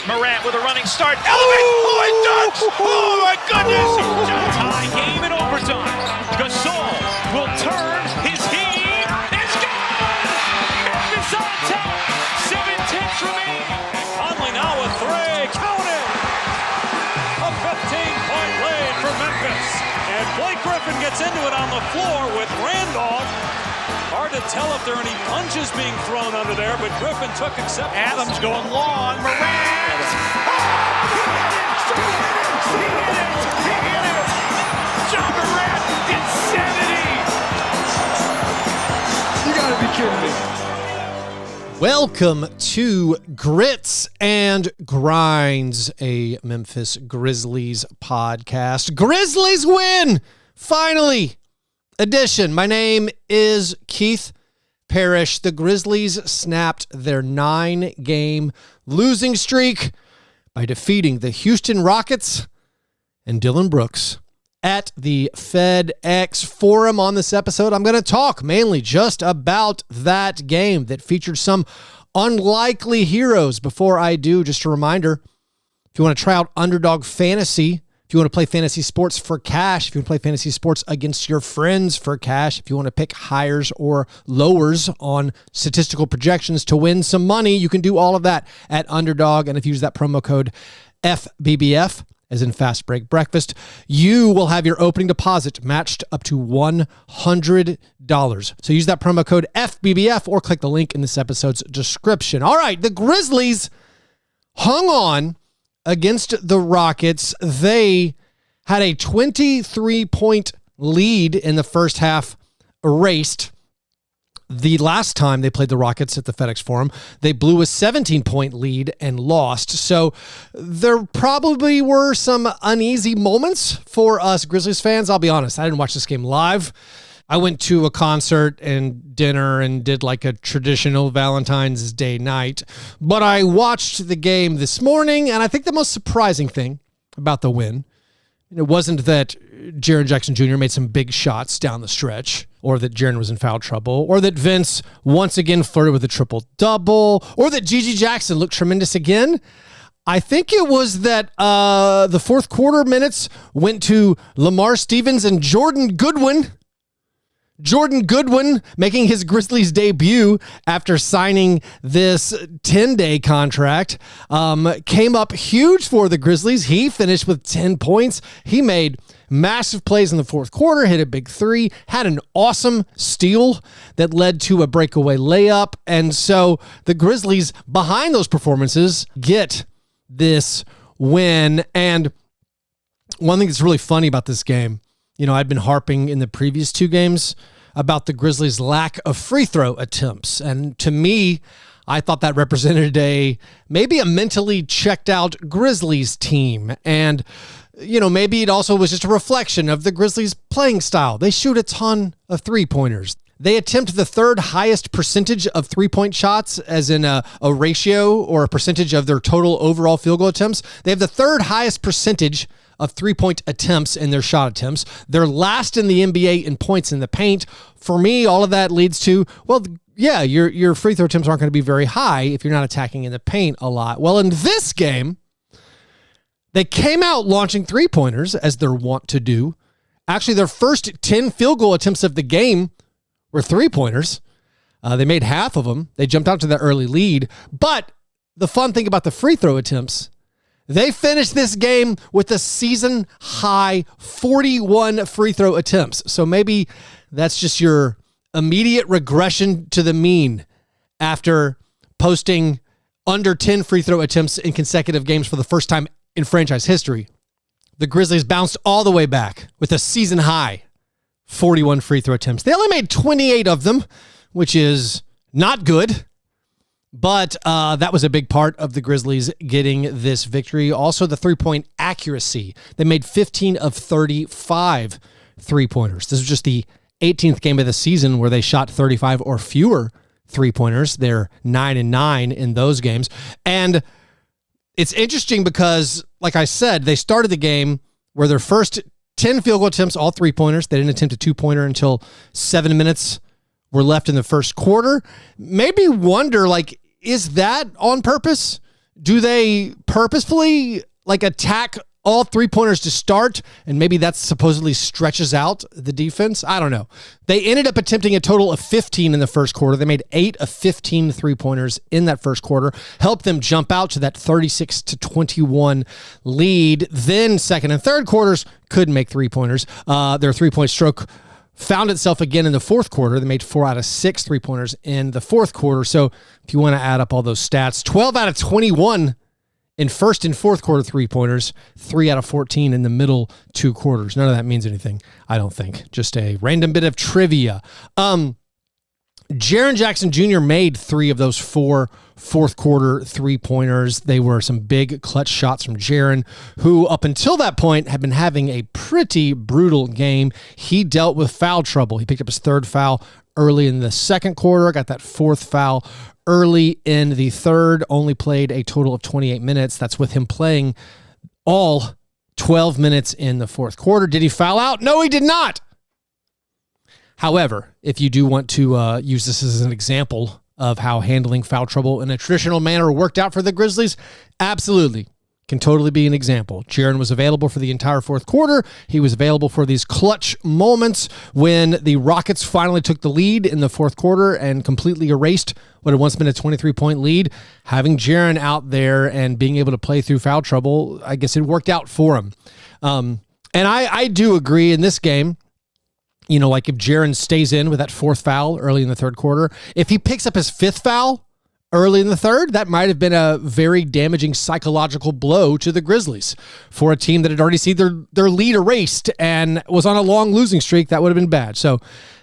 Morant with a running start. Elevates. Oh, it dunks. Oh, my goodness. Tie game in overtime. Gasol will turn his heat. It's gone. Memphis on top. 7-10 remaining. Conley now with three. Count it. A 15-point lead for Memphis. And Blake Griffin gets into it on the floor with Randolph. Hard to tell if there are any punches being thrown under there, but Griffin took acceptance. Adams going long. Morant. He hit it. John Morant. Insanity. You gotta be kidding me. Welcome to Grits and Grinds, a Memphis Grizzlies podcast. Grizzlies win! Finally! Edition. My name is Keith Parrish. The Grizzlies snapped their 9-game losing streak by defeating the Houston Rockets and Dylan Brooks at the FedEx Forum. On this episode, I'm going to talk mainly just about that game that featured some unlikely heroes. Before I do, just a reminder, if you want to try out Underdog Fantasy, if you want to play fantasy sports for cash, if you want to play fantasy sports against your friends for cash, if you want to pick highs or lowers on statistical projections to win some money, you can do all of that at Underdog. And if you use that promo code FBBF, as in Fast Break Breakfast, you will have your opening deposit matched up to $100. So use that promo code FBBF or click the link in this episode's description. All right, the Grizzlies hung on against the Rockets. They had a 23-point lead in the first half, erased. The last time they played the Rockets at the FedEx Forum, they blew a 17-point lead and lost. So there probably were some uneasy moments for us Grizzlies fans. I'll be honest, I didn't watch this game live. I went to a concert and dinner and did like a traditional Valentine's Day night. But I watched the game this morning, and I think the most surprising thing about the win, it wasn't that Jaren Jackson Jr. made some big shots down the stretch, or that Jaren was in foul trouble, or that Vince once again flirted with a triple-double, or that Gigi Jackson looked tremendous again. I think it was that the fourth quarter minutes went to Lamar Stevens and Jordan Goodwin. Jordan Goodwin making his Grizzlies debut after signing this 10-day contract, came up huge for the Grizzlies. He finished with 10 points. He made massive plays in the fourth quarter, hit a big three, had an awesome steal that led to a breakaway layup. And so the Grizzlies, behind those performances, get this win. And one thing that's really funny about this game, you know, I'd been harping in the previous two games about the Grizzlies' lack of free throw attempts. And to me, I thought that represented maybe a mentally checked out Grizzlies team. And, you know, maybe it also was just a reflection of the Grizzlies' playing style. They shoot a ton of three-pointers. They attempt the third highest percentage of three-point shots, as in a ratio or a percentage of their total overall field goal attempts. They have the third highest percentage of three-point attempts in their shot attempts. They're last in the NBA in points in the paint. For me, all of that leads to, well, yeah, your free throw attempts aren't going to be very high if you're not attacking in the paint a lot. Well, in this game, they came out launching three-pointers, as they're wont to do. Actually, their first 10 field goal attempts of the game were three-pointers. They made half of them. They jumped out to that early lead. But the fun thing about the free throw attempts, they finished this game with a season-high 41 free throw attempts. So maybe that's just your immediate regression to the mean after posting under 10 free throw attempts in consecutive games for the first time in franchise history. The Grizzlies bounced all the way back with a season-high 41 free throw attempts. They only made 28 of them, which is not good. But that was a big part of the Grizzlies getting this victory. Also, the three-point accuracy. They made 15 of 35 three-pointers. This was just the 18th game of the season where they shot 35 or fewer three-pointers. They're 9-9 in those games. And it's interesting because, like I said, they started the game where their first 10 field goal attempts, all three-pointers. They didn't attempt a two-pointer until 7 minutes were left in the first quarter. Maybe wonder, like, is that on purpose? Do they purposefully attack all three-pointers to start, and maybe that supposedly stretches out the defense? I don't know. They ended up attempting a total of 15 in the first quarter. They made 8 of 15 three-pointers in that first quarter, helped them jump out to that 36-21 lead. Then second and third quarters couldn't make three-pointers. Their three-point stroke found itself again in the fourth quarter. They made 4 out of 6 three-pointers in the fourth quarter. So if you want to add up all those stats, 12 out of 21 in first and fourth quarter three-pointers, 3 out of 14 in the middle 2 quarters. None of that means anything, I don't think. Just a random bit of trivia. Jaren Jackson Jr. made 3 of those 4 fourth quarter three-pointers. They were some big clutch shots from Jaren, who up until that point had been having a pretty brutal game. He dealt with foul trouble. He picked up his 3rd foul early in the second quarter, got that 4th foul early in the third, only played a total of 28 minutes. That's with him playing all 12 minutes in the fourth quarter. Did he foul out? No, he did not. However, if you do want to use this as an example of how handling foul trouble in a traditional manner worked out for the Grizzlies, absolutely. Can totally be an example. Jaren was available for the entire fourth quarter. He was available for these clutch moments when the Rockets finally took the lead in the fourth quarter and completely erased what had once been a 23-point lead. Having Jaren out there and being able to play through foul trouble, I guess it worked out for him. And I do agree in this game, if Jaren stays in with that 4th foul early in the third quarter, if he picks up his 5th foul early in the third, that might have been a very damaging psychological blow to the Grizzlies. For a team that had already seen their lead erased and was on a long losing streak, that would have been bad. So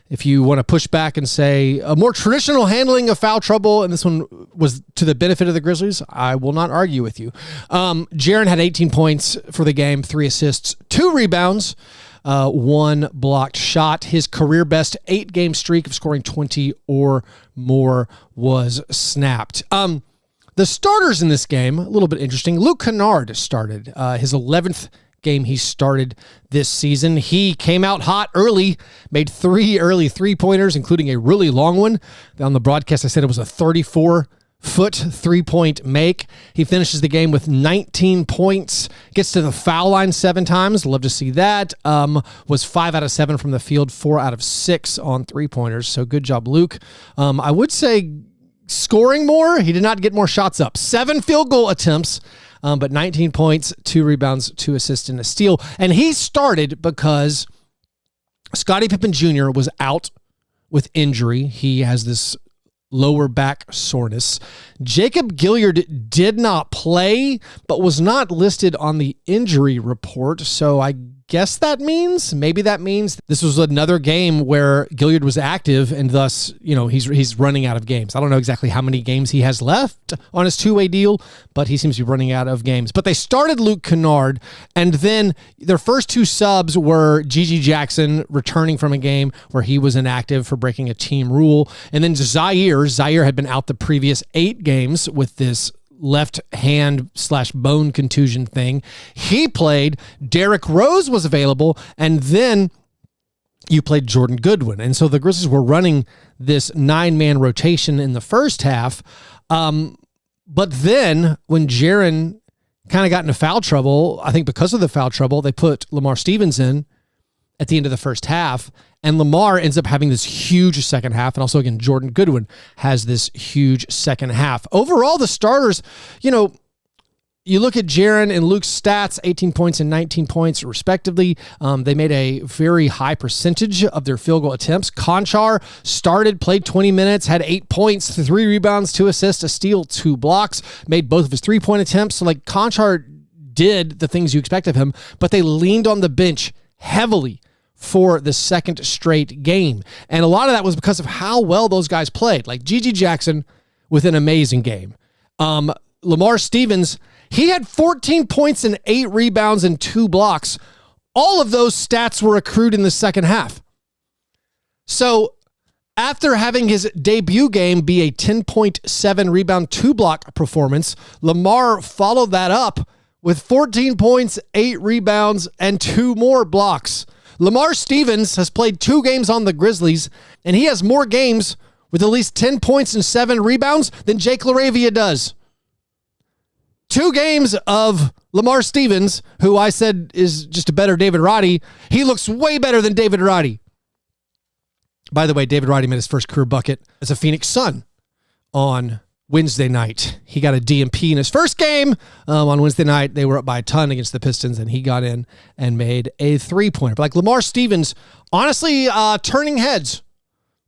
if you want to push back and say a more traditional handling of foul trouble, and this one was to the benefit of the Grizzlies, I will not argue with you. Jaren had 18 points for the game, 3 assists, 2 rebounds, 1 blocked shot. His career best 8-game streak of scoring 20 or more was snapped. The starters in this game, a little bit interesting. Luke Kennard started his 11th game he started this season. He came out hot early, made 3 early three-pointers, including a really long one. On the broadcast, I said it was a 34-foot three-point make. He finishes the game with 19 points, gets to the foul line 7 times. Love to see that. Was 5 out of 7 from the field, 4 out of 6 on three-pointers. So good job, Luke. I would say scoring more. He did not get more shots up. 7 field goal attempts, but 19 points, 2 rebounds, 2 assists, and a steal. And he started because Scottie Pippen Jr. was out with injury. He has this lower back soreness. Jacob Gilyard did not play, but was not listed on the injury report. So I guess maybe that means this was another game where Gilyard was active, and thus, he's running out of games. I don't know exactly how many games he has left on his 2-way deal, but he seems to be running out of games. But they started Luke Kennard, and then their first 2 subs were Gigi Jackson returning from a game where he was inactive for breaking a team rule, and then Zaire had been out the previous 8 games with this left hand / bone contusion thing. He played. Derrick Rose was available, and then you played Jordan Goodwin. And so the Grizzlies were running this 9-man rotation in the first half. But then when Jaren kind of got into foul trouble, I think because of the foul trouble, they put Lamar Stevens in at the end of the first half, and Lamar ends up having this huge second half. And also, again, Jordan Goodwin has this huge second half. Overall, the starters, you look at Jaren and Luke's stats, 18 points and 19 points respectively. They made a very high percentage of their field goal attempts. Conchar started, played 20 minutes, had 8 points, 3 rebounds, 2 assists, a steal, 2 blocks, made both of his 3-point attempts. So Conchar did the things you expect of him, but they leaned on the bench heavily for the second straight game. And a lot of that was because of how well those guys played. Like Gigi Jackson with an amazing game. Lamar Stevens, he had 14 points and 8 rebounds and 2 blocks. All of those stats were accrued in the second half. So after having his debut game be a 10.7 rebound, 2 block performance, Lamar followed that up with 14 points, 8 rebounds, and 2 more blocks. Lamar Stevens has played 2 games on the Grizzlies, and he has more games with at least 10 points and 7 rebounds than Jake LaRavia does. 2 games of Lamar Stevens, who I said is just a better David Roddy. He looks way better than David Roddy. By the way, David Roddy made his first career bucket as a Phoenix Sun on Wednesday night. He got a DMP in his first game. On Wednesday night, they were up by a ton against the Pistons, and he got in and made a 3-pointer. But like Lamar Stevens, honestly, turning heads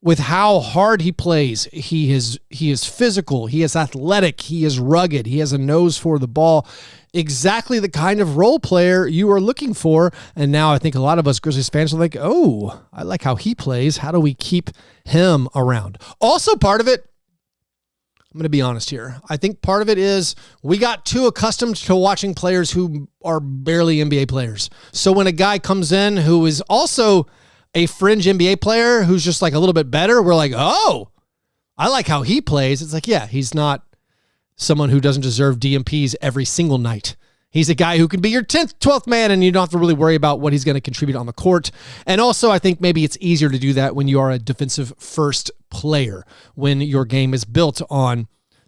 with how hard he plays. He is physical. He is athletic. He is rugged. He has a nose for the ball. Exactly the kind of role player you are looking for. And now I think a lot of us Grizzlies fans are like, oh, I like how he plays. How do we keep him around? Also, part of it, I'm going to be honest here. I think part of it is we got too accustomed to watching players who are barely NBA players. So when a guy comes in who is also a fringe NBA player who's just like a little bit better, we're like, oh, I like how he plays. It's like, yeah, he's not someone who doesn't deserve DMPs every single night. He's a guy who can be your 10th, 12th man, and you don't have to really worry about what he's going to contribute on the court. And also, I think maybe it's easier to do that when you are a defensive first player, when your game is built on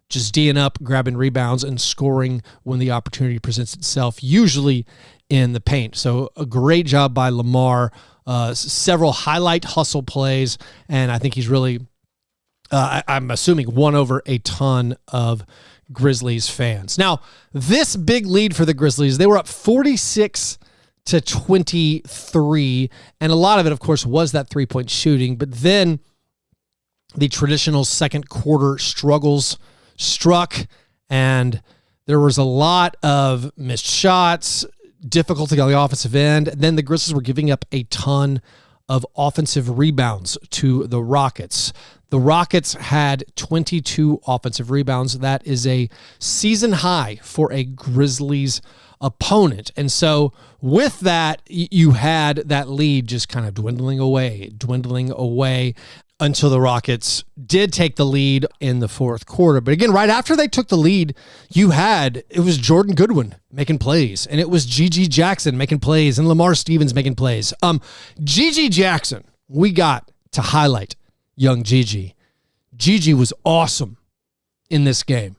just D'ing up, grabbing rebounds, and scoring when the opportunity presents itself, usually in the paint. So a great job by Lamar. Several highlight hustle plays, and I think he's really, I'm assuming, won over a ton of Grizzlies fans. Now, this big lead for the Grizzlies, they were up 46-23, and a lot of it, of course, was that three-point shooting, but then the traditional second quarter struggles struck, and there was a lot of missed shots, difficulty on the offensive end. Then the Grizzlies were giving up a ton of offensive rebounds to the Rockets. The Rockets had 22 offensive rebounds. That is a season high for a Grizzlies opponent. And so with that, you had that lead just kind of dwindling away until the Rockets did take the lead in the fourth quarter. But again, right after they took the lead, it was Jordan Goodwin making plays, and it was G.G. Jackson making plays, and Lamar Stevens making plays. G.G. Jackson, we got to highlight young G.G. G.G. was awesome in this game.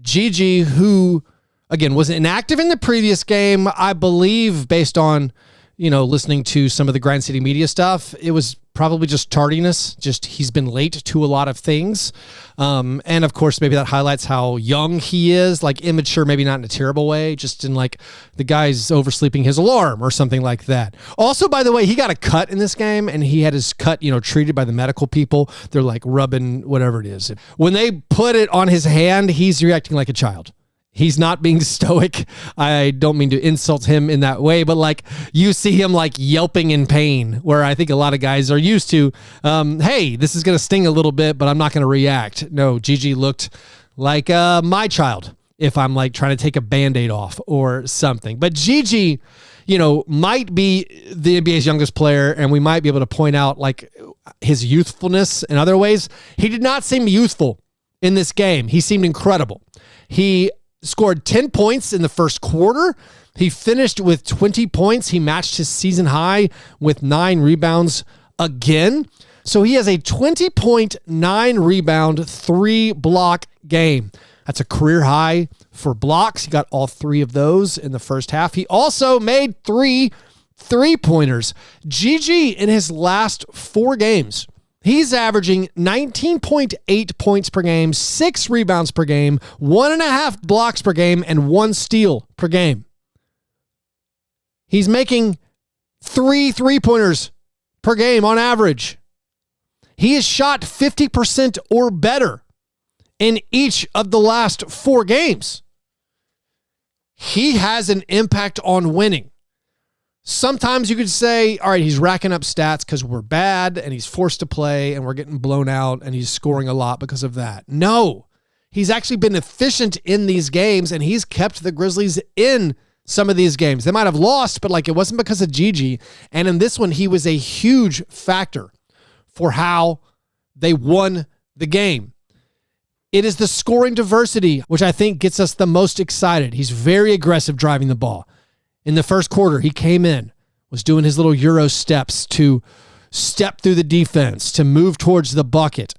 G.G., who, again, was inactive in the previous game, I believe, based on, listening to some of the Grind City media stuff, it was probably just tardiness. Just he's been late to a lot of things. And of course, maybe that highlights how young he is, like immature, maybe not in a terrible way, just in like the guy's oversleeping his alarm or something like that. Also, by the way, he got a cut in this game, and he had his cut, treated by the medical people. They're like rubbing whatever it is. When they put it on his hand, he's reacting like a child. He's not being stoic. I don't mean to insult him in that way, but like you see him like yelping in pain, where I think a lot of guys are used to, hey, this is going to sting a little bit, but I'm not going to react. No, Gigi looked like my child if I'm like trying to take a Band-Aid off or something. But Gigi, might be the NBA's youngest player, and we might be able to point out like his youthfulness in other ways. He did not seem youthful in this game. He seemed incredible. He scored 10 points in the first quarter. He finished with 20 points. He matched his season high with 9 rebounds again. So he has a 20-point, 9-rebound, 3-block game. That's a career high for blocks. He got all 3 of those in the first half. He also made 3 3-pointers. Gigi, in his last 4 games, he's averaging 19.8 points per game, 6 rebounds per game, 1.5 blocks per game, and 1 steal per game. He's making 3 3-pointers per game on average. He has shot 50% or better in each of the last 4 games. He has an impact on winning. Sometimes you could say, all right, he's racking up stats because we're bad and he's forced to play and we're getting blown out and he's scoring a lot because of that. No, he's actually been efficient in these games, and he's kept the Grizzlies in some of these games. They might have lost, but like it wasn't because of Gigi. And in this one, he was a huge factor for how they won the game. It is the scoring diversity, which I think gets us the most excited. He's very aggressive driving the ball. In the first quarter, he came in, was doing his little Euro steps to step through the defense, to move towards the bucket.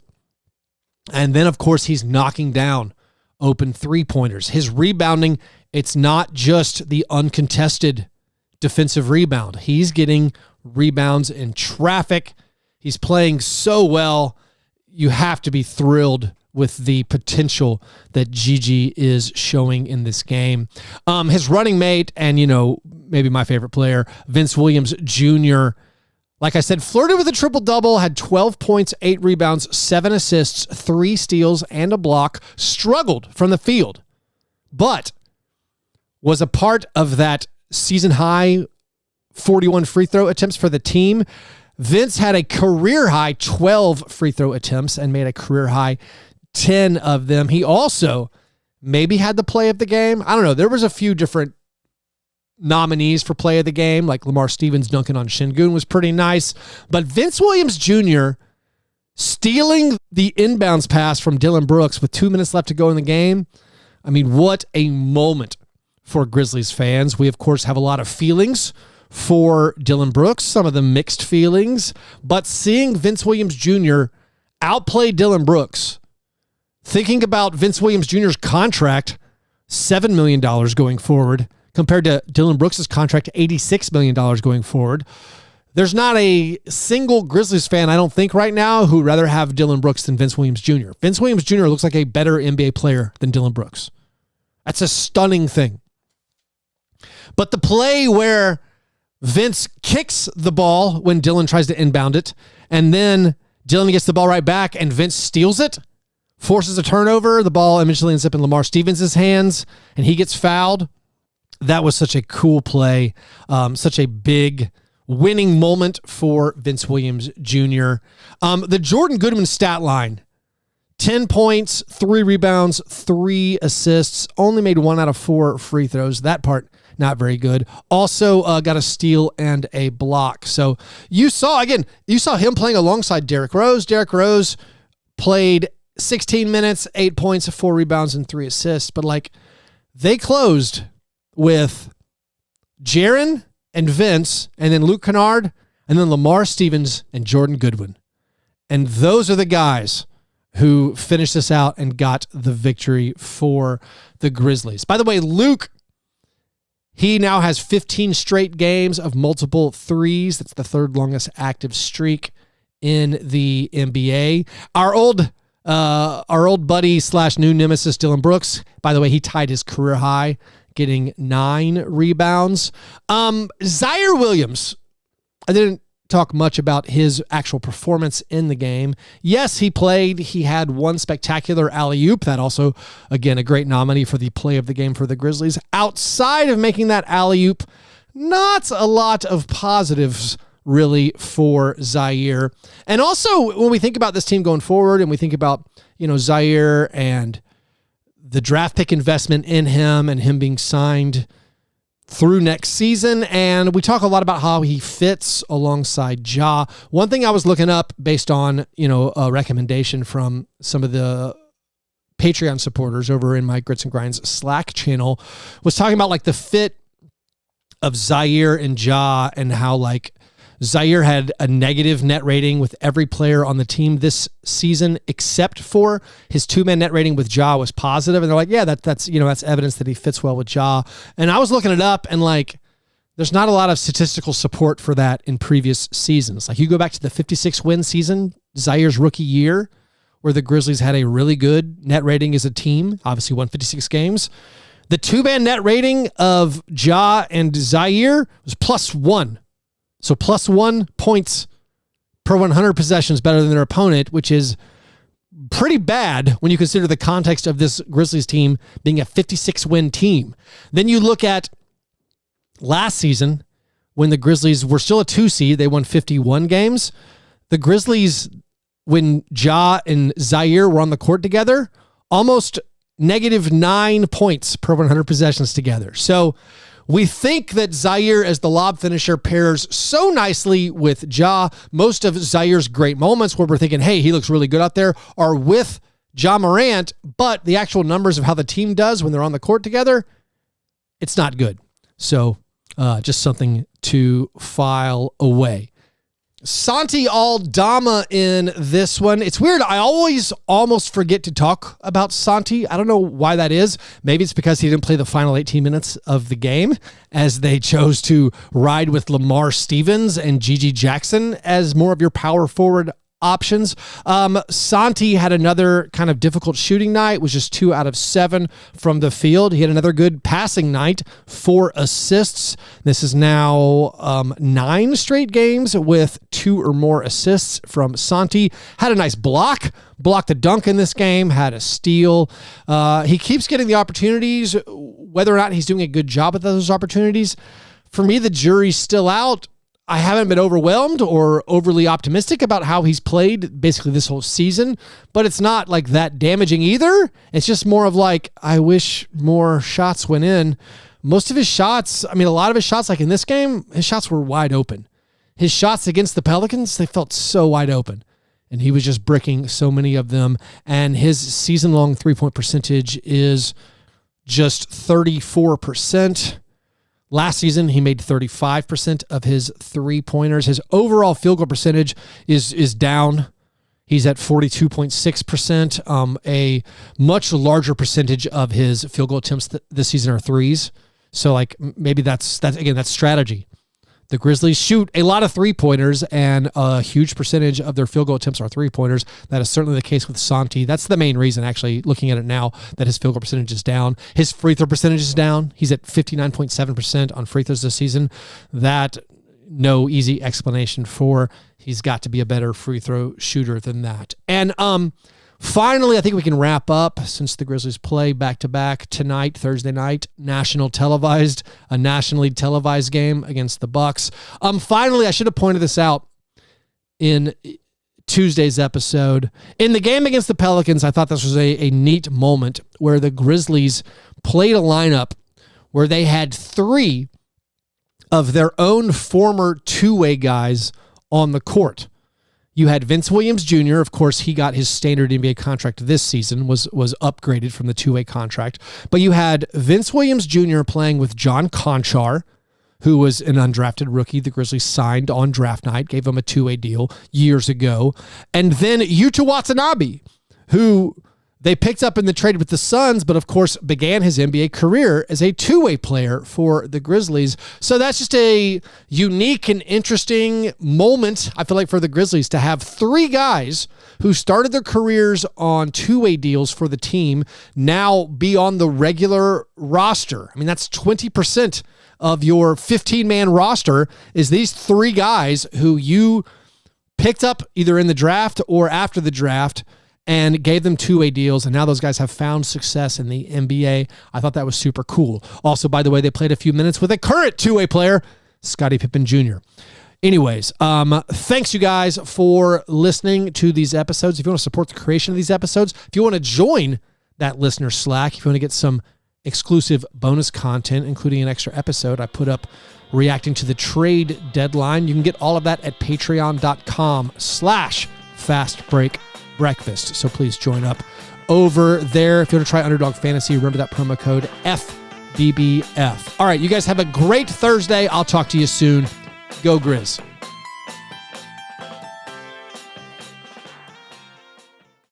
And then, of course, he's knocking down open three-pointers. His rebounding, it's not just the uncontested defensive rebound. He's getting rebounds in traffic. He's playing so well. You have to be thrilled with the potential that Gigi is showing in this game. His running mate and, maybe my favorite player, Vince Williams Jr., like I said, flirted with a triple-double, had 12 points, 8 rebounds, 7 assists, 3 steals, and a block, struggled from the field, but was a part of that season-high 41 free throw attempts for the team. Vince had a career-high 12 free throw attempts and made a career-high 10 of them. He also maybe had the play of the game. I don't know. There was a few different nominees for play of the game, like Lamar Stevens dunking on Şengün was pretty nice. But Vince Williams Jr. stealing the inbounds pass from Dillon Brooks with 2 minutes left to go in the game. I mean, what a moment for Grizzlies fans. We, of course, have a lot of feelings for Dillon Brooks, some of them mixed feelings, but seeing Vince Williams Jr. outplay Dillon Brooks, thinking about Vince Williams Jr.'s contract, $7 million going forward, compared to Dillon Brooks' contract, $86 million going forward. There's not a single Grizzlies fan, I don't think, right now who would rather have Dillon Brooks than Vince Williams Jr. Vince Williams Jr. looks like a better NBA player than Dillon Brooks. That's a stunning thing. But the play where Vince kicks the ball when Dillon tries to inbound it, and then Dillon gets the ball right back and Vince steals it, forces a turnover, the ball eventually ends up in Lamar Stevens' hands, and he gets fouled. That was such a cool play, such a big winning moment for Vince Williams Jr. The Jordan Goodwin stat line, 10 points, 3 rebounds, 3 assists, only made 1 out of 4 free throws. That part, not very good. Also got a steal and a block. So you saw him playing alongside Derrick Rose. Derrick Rose played 16 minutes, 8 points, 4 rebounds, and 3 assists. But they closed with Jaren and Vince, and then Luke Kennard, and then Lamar Stevens and Jordan Goodwin. And those are the guys who finished this out and got the victory for the Grizzlies. By the way, Luke, he now has 15 straight games of multiple threes. That's the third longest active streak in the NBA. Our old buddy / new nemesis, Dillon Brooks, by the way, he tied his career high, getting 9 rebounds. Zaire Williams, I didn't talk much about his actual performance in the game. Yes, he played. He had 1 spectacular alley-oop. That also, again, a great nominee for the play of the game for the Grizzlies. Outside of making that alley-oop, not a lot of positives really for Zaire. And also, when we think about this team going forward and we think about, Zaire and the draft pick investment in him and him being signed through next season, and we talk a lot about how he fits alongside Ja. One thing I was looking up based on, a recommendation from some of the Patreon supporters over in my Grits and Grinds Slack channel was talking about the fit of Zaire and Ja and how Zaire had a negative net rating with every player on the team this season, except for his 2-man net rating with Ja was positive. And they're like, yeah, that's evidence that he fits well with Ja. And I was looking it up and there's not a lot of statistical support for that in previous seasons. You go back to the 56-win season, Zaire's rookie year, where the Grizzlies had a really good net rating as a team, obviously won 56 games. The 2-man net rating of Ja and Zaire was +1. So +1 points per 100 possessions better than their opponent, which is pretty bad when you consider the context of this Grizzlies team being a 56-win team. Then you look at last season when the Grizzlies were still a 2 seed. They won 51 games. The Grizzlies, when Ja and Zaire were on the court together, almost -9 points per 100 possessions together. So we think that Zaire as the lob finisher pairs so nicely with Ja. Most of Zaire's great moments where we're thinking, hey, he looks really good out there, are with Ja Morant, but the actual numbers of how the team does when they're on the court together, it's not good. So just something to file away. Santi Aldama in this one. It's weird. I always almost forget to talk about Santi. I don't know why that is. Maybe it's because he didn't play the final 18 minutes of the game as they chose to ride with Lamar Stevens and Gigi Jackson as more of your power forward options. Santi had another kind of difficult shooting night, was just 2 out of 7 from the field. He had another good passing night, 4 assists. This is now 9 straight games with 2 or more assists from Santi. Had a nice blocked a dunk in this game, had a steal. He keeps getting the opportunities. Whether or not he's doing a good job at those opportunities, for me, the jury's still out. I haven't been overwhelmed or overly optimistic about how he's played basically this whole season, but it's not like that damaging either. It's just more of like, I wish more shots went in. Most of his shots, a lot of his shots, like in this game, his shots were wide open. His shots against the Pelicans, they felt so wide open, and he was just bricking so many of them. And his season-long three-point percentage is just 34%. Last season, he made 35% of his three-pointers. His overall field goal percentage is down. He's at 42.6%. A much larger percentage of his field goal attempts this season are threes. So, like, maybe that's strategy. The Grizzlies shoot a lot of three-pointers, and a huge percentage of their field goal attempts are three-pointers. That is certainly the case with Santi. That's the main reason, actually, looking at it now, that his field goal percentage is down. His free throw percentage is down. He's at 59.7% on free throws this season. That, no easy explanation for. He's got to be a better free throw shooter than that. And finally, I think we can wrap up, since the Grizzlies play back-to-back tonight, Thursday night, a nationally televised game against the Bucks. Finally, I should have pointed this out in Tuesday's episode. In the game against the Pelicans, I thought this was a neat moment where the Grizzlies played a lineup where they had 3 of their own former two-way guys on the court. You had Vince Williams Jr. Of course, he got his standard NBA contract this season, was upgraded from the two-way contract. But you had Vince Williams Jr. playing with John Conchar, who was an undrafted rookie the Grizzlies signed on draft night, gave him a two-way deal years ago. And then Yuta Watanabe, who they picked up in the trade with the Suns, but of course began his NBA career as a two-way player for the Grizzlies. So that's just a unique and interesting moment, I feel like, for the Grizzlies to have 3 guys who started their careers on two-way deals for the team now be on the regular roster. That's 20% of your 15-man roster is these 3 guys who you picked up either in the draft or after the draft and gave them two-way deals, and now those guys have found success in the NBA. I thought that was super cool. Also, by the way, they played a few minutes with a current two-way player, Scottie Pippen Jr. Anyways, thanks you guys for listening to these episodes. If you want to support the creation of these episodes, if you want to join that listener Slack, if you want to get some exclusive bonus content, including an extra episode I put up reacting to the trade deadline, you can get all of that at patreon.com/fastbreak breakfast. So please join up over there. If you want to try Underdog Fantasy, remember that promo code FBBF. All right, you guys have a great Thursday. I'll talk to you soon. Go Grizz.